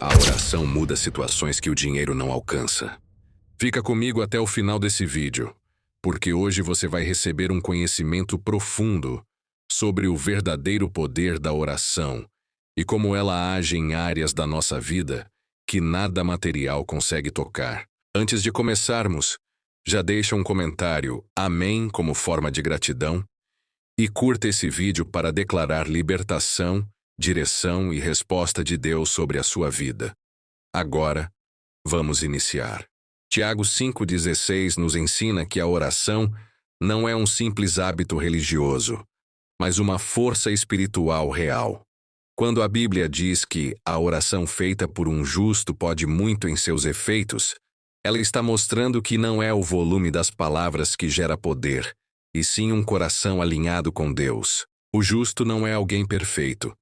A oração muda situações que o dinheiro não alcança. Fica comigo até o final desse vídeo, porque hoje você vai receber um conhecimento profundo sobre o verdadeiro poder da oração e como ela age em áreas da nossa vida que nada material consegue tocar. Antes de começarmos, já deixa um comentário Amém como forma de gratidão e curta esse vídeo para declarar libertação, direção e resposta de Deus sobre a sua vida. Agora, vamos iniciar. Tiago 5,16 nos ensina que a oração não é um simples hábito religioso, mas uma força espiritual real. Quando a Bíblia diz que a oração feita por um justo pode muito em seus efeitos, ela está mostrando que não é o volume das palavras que gera poder, e sim um coração alinhado com Deus. O justo não é alguém perfeito,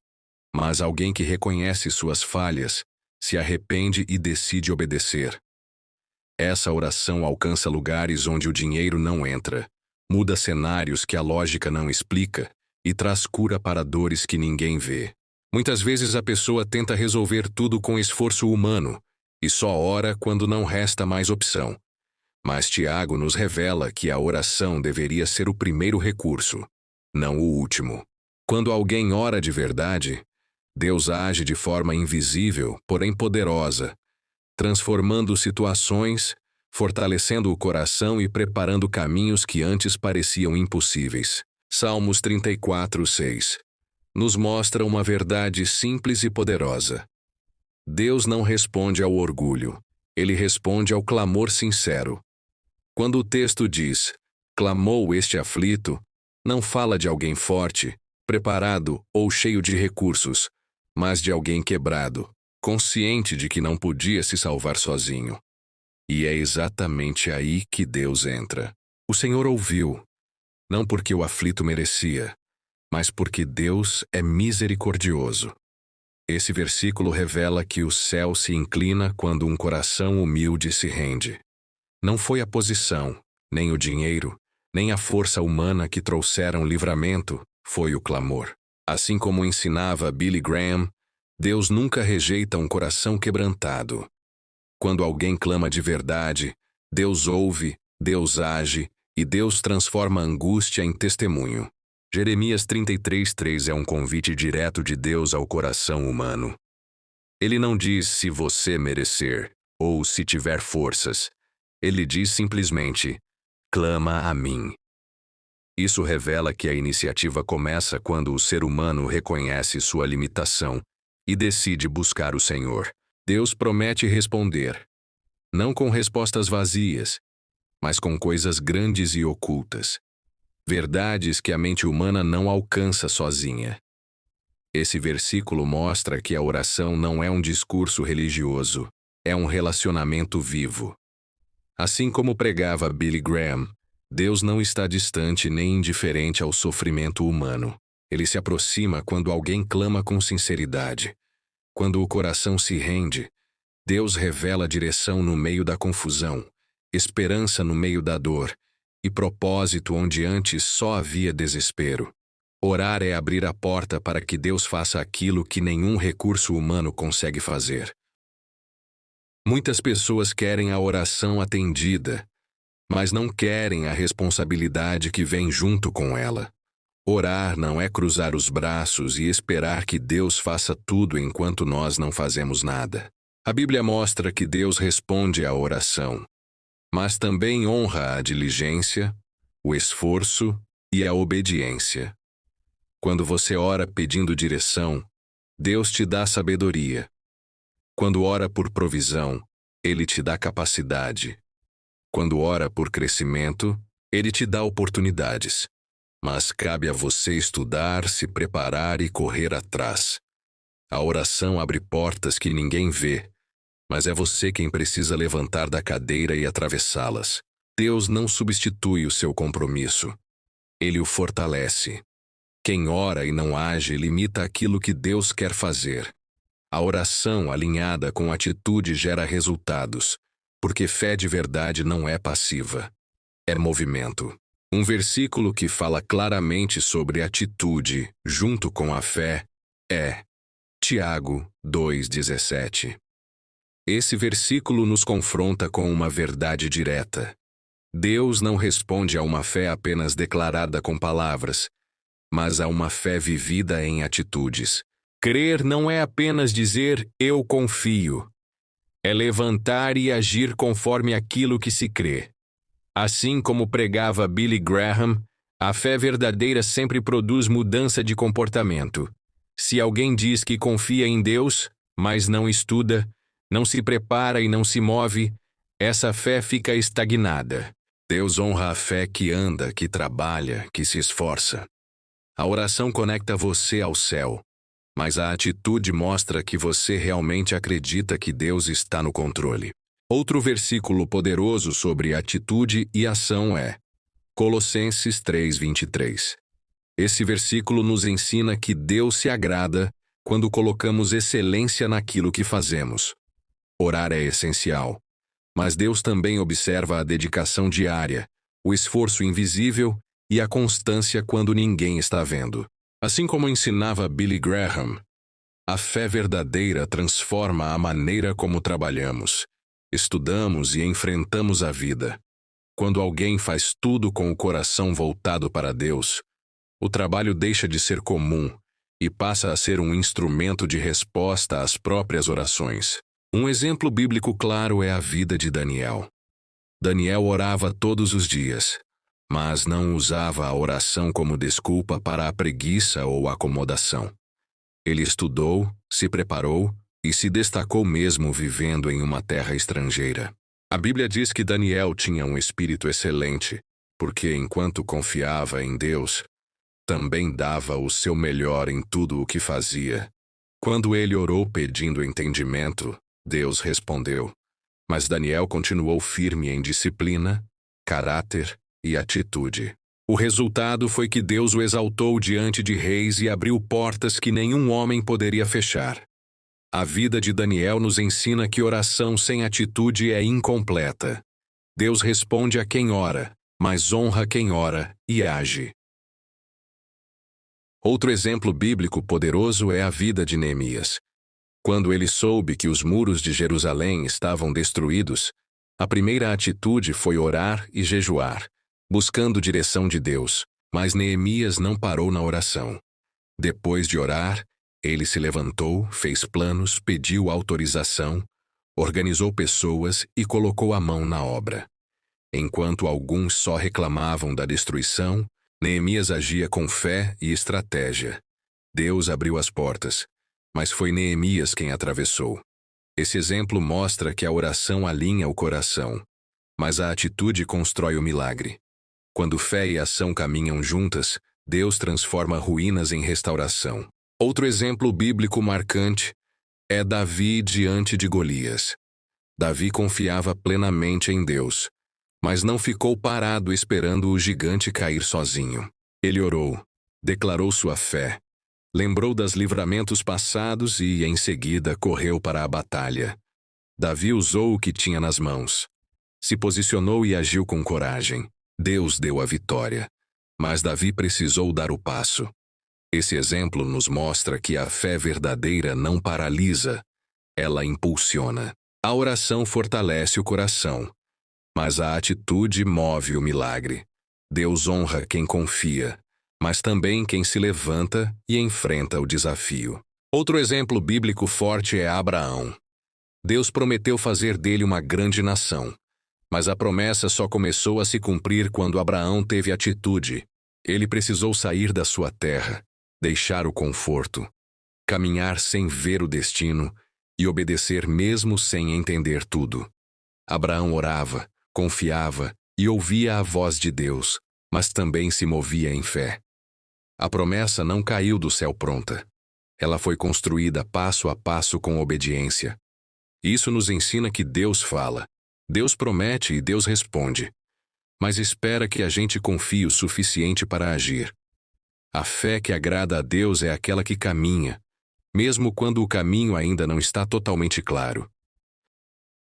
mas alguém que reconhece suas falhas, se arrepende e decide obedecer. Essa oração alcança lugares onde o dinheiro não entra, muda cenários que a lógica não explica e traz cura para dores que ninguém vê. Muitas vezes a pessoa tenta resolver tudo com esforço humano e só ora quando não resta mais opção. Mas Tiago nos revela que a oração deveria ser o primeiro recurso, não o último. Quando alguém ora de verdade, Deus age de forma invisível, porém poderosa, transformando situações, fortalecendo o coração e preparando caminhos que antes pareciam impossíveis. Salmos 34:6 nos mostra uma verdade simples e poderosa. Deus não responde ao orgulho, ele responde ao clamor sincero. Quando o texto diz, clamou este aflito, não fala de alguém forte, preparado ou cheio de recursos, mas de alguém quebrado, consciente de que não podia se salvar sozinho. E é exatamente aí que Deus entra. O Senhor ouviu, não porque o aflito merecia, mas porque Deus é misericordioso. Esse versículo revela que o céu se inclina quando um coração humilde se rende. Não foi a posição, nem o dinheiro, nem a força humana que trouxeram livramento, foi o clamor. Assim como ensinava Billy Graham, Deus nunca rejeita um coração quebrantado. Quando alguém clama de verdade, Deus ouve, Deus age e Deus transforma a angústia em testemunho. Jeremias 33:3 é um convite direto de Deus ao coração humano. Ele não diz se você merecer ou se tiver forças. Ele diz simplesmente, clama a mim. Isso revela que a iniciativa começa quando o ser humano reconhece sua limitação e decide buscar o Senhor. Deus promete responder, não com respostas vazias, mas com coisas grandes e ocultas. Verdades que a mente humana não alcança sozinha. Esse versículo mostra que a oração não é um discurso religioso, é um relacionamento vivo. Assim como pregava Billy Graham, Deus não está distante nem indiferente ao sofrimento humano. Ele se aproxima quando alguém clama com sinceridade. Quando o coração se rende, Deus revela direção no meio da confusão, esperança no meio da dor, e propósito onde antes só havia desespero. Orar é abrir a porta para que Deus faça aquilo que nenhum recurso humano consegue fazer. Muitas pessoas querem a oração atendida, mas não querem a responsabilidade que vem junto com ela. Orar não é cruzar os braços e esperar que Deus faça tudo enquanto nós não fazemos nada. A Bíblia mostra que Deus responde à oração, mas também honra a diligência, o esforço e a obediência. Quando você ora pedindo direção, Deus te dá sabedoria. Quando ora por provisão, Ele te dá capacidade. Quando ora por crescimento, Ele te dá oportunidades. Mas cabe a você estudar, se preparar e correr atrás. A oração abre portas que ninguém vê, mas é você quem precisa levantar da cadeira e atravessá-las. Deus não substitui o seu compromisso. Ele o fortalece. Quem ora e não age limita aquilo que Deus quer fazer. A oração alinhada com atitude gera resultados, porque fé de verdade não é passiva, é movimento. Um versículo que fala claramente sobre atitude junto com a fé é Tiago 2,17. Esse versículo nos confronta com uma verdade direta. Deus não responde a uma fé apenas declarada com palavras, mas a uma fé vivida em atitudes. Crer não é apenas dizer "eu confio". É levantar e agir conforme aquilo que se crê. Assim como pregava Billy Graham, a fé verdadeira sempre produz mudança de comportamento. Se alguém diz que confia em Deus, mas não estuda, não se prepara e não se move, essa fé fica estagnada. Deus honra a fé que anda, que trabalha, que se esforça. A oração conecta você ao céu, mas a atitude mostra que você realmente acredita que Deus está no controle. Outro versículo poderoso sobre atitude e ação é Colossenses 3:23. Esse versículo nos ensina que Deus se agrada quando colocamos excelência naquilo que fazemos. Orar é essencial, mas Deus também observa a dedicação diária, o esforço invisível e a constância quando ninguém está vendo. Assim como ensinava Billy Graham, a fé verdadeira transforma a maneira como trabalhamos, estudamos e enfrentamos a vida. Quando alguém faz tudo com o coração voltado para Deus, o trabalho deixa de ser comum e passa a ser um instrumento de resposta às próprias orações. Um exemplo bíblico claro é a vida de Daniel. Daniel orava todos os dias, mas não usava a oração como desculpa para a preguiça ou acomodação. Ele estudou, se preparou e se destacou mesmo vivendo em uma terra estrangeira. A Bíblia diz que Daniel tinha um espírito excelente, porque enquanto confiava em Deus, também dava o seu melhor em tudo o que fazia. Quando ele orou pedindo entendimento, Deus respondeu. Mas Daniel continuou firme em disciplina, caráter e atitude. O resultado foi que Deus o exaltou diante de reis e abriu portas que nenhum homem poderia fechar. A vida de Daniel nos ensina que oração sem atitude é incompleta. Deus responde a quem ora, mas honra quem ora e age. Outro exemplo bíblico poderoso é a vida de Neemias. Quando ele soube que os muros de Jerusalém estavam destruídos, a primeira atitude foi orar e jejuar, buscando direção de Deus, mas Neemias não parou na oração. Depois de orar, ele se levantou, fez planos, pediu autorização, organizou pessoas e colocou a mão na obra. Enquanto alguns só reclamavam da destruição, Neemias agia com fé e estratégia. Deus abriu as portas, mas foi Neemias quem atravessou. Esse exemplo mostra que a oração alinha o coração, mas a atitude constrói o milagre. Quando fé e ação caminham juntas, Deus transforma ruínas em restauração. Outro exemplo bíblico marcante é Davi diante de Golias. Davi confiava plenamente em Deus, mas não ficou parado esperando o gigante cair sozinho. Ele orou, declarou sua fé, lembrou dos livramentos passados e, em seguida, correu para a batalha. Davi usou o que tinha nas mãos. Se posicionou e agiu com coragem. Deus deu a vitória, mas Davi precisou dar o passo. Esse exemplo nos mostra que a fé verdadeira não paralisa, ela impulsiona. A oração fortalece o coração, mas a atitude move o milagre. Deus honra quem confia, mas também quem se levanta e enfrenta o desafio. Outro exemplo bíblico forte é Abraão. Deus prometeu fazer dele uma grande nação, mas a promessa só começou a se cumprir quando Abraão teve atitude. Ele precisou sair da sua terra, deixar o conforto, caminhar sem ver o destino e obedecer mesmo sem entender tudo. Abraão orava, confiava e ouvia a voz de Deus, mas também se movia em fé. A promessa não caiu do céu pronta. Ela foi construída passo a passo com obediência. Isso nos ensina que Deus fala, Deus promete e Deus responde, mas espera que a gente confie o suficiente para agir. A fé que agrada a Deus é aquela que caminha, mesmo quando o caminho ainda não está totalmente claro.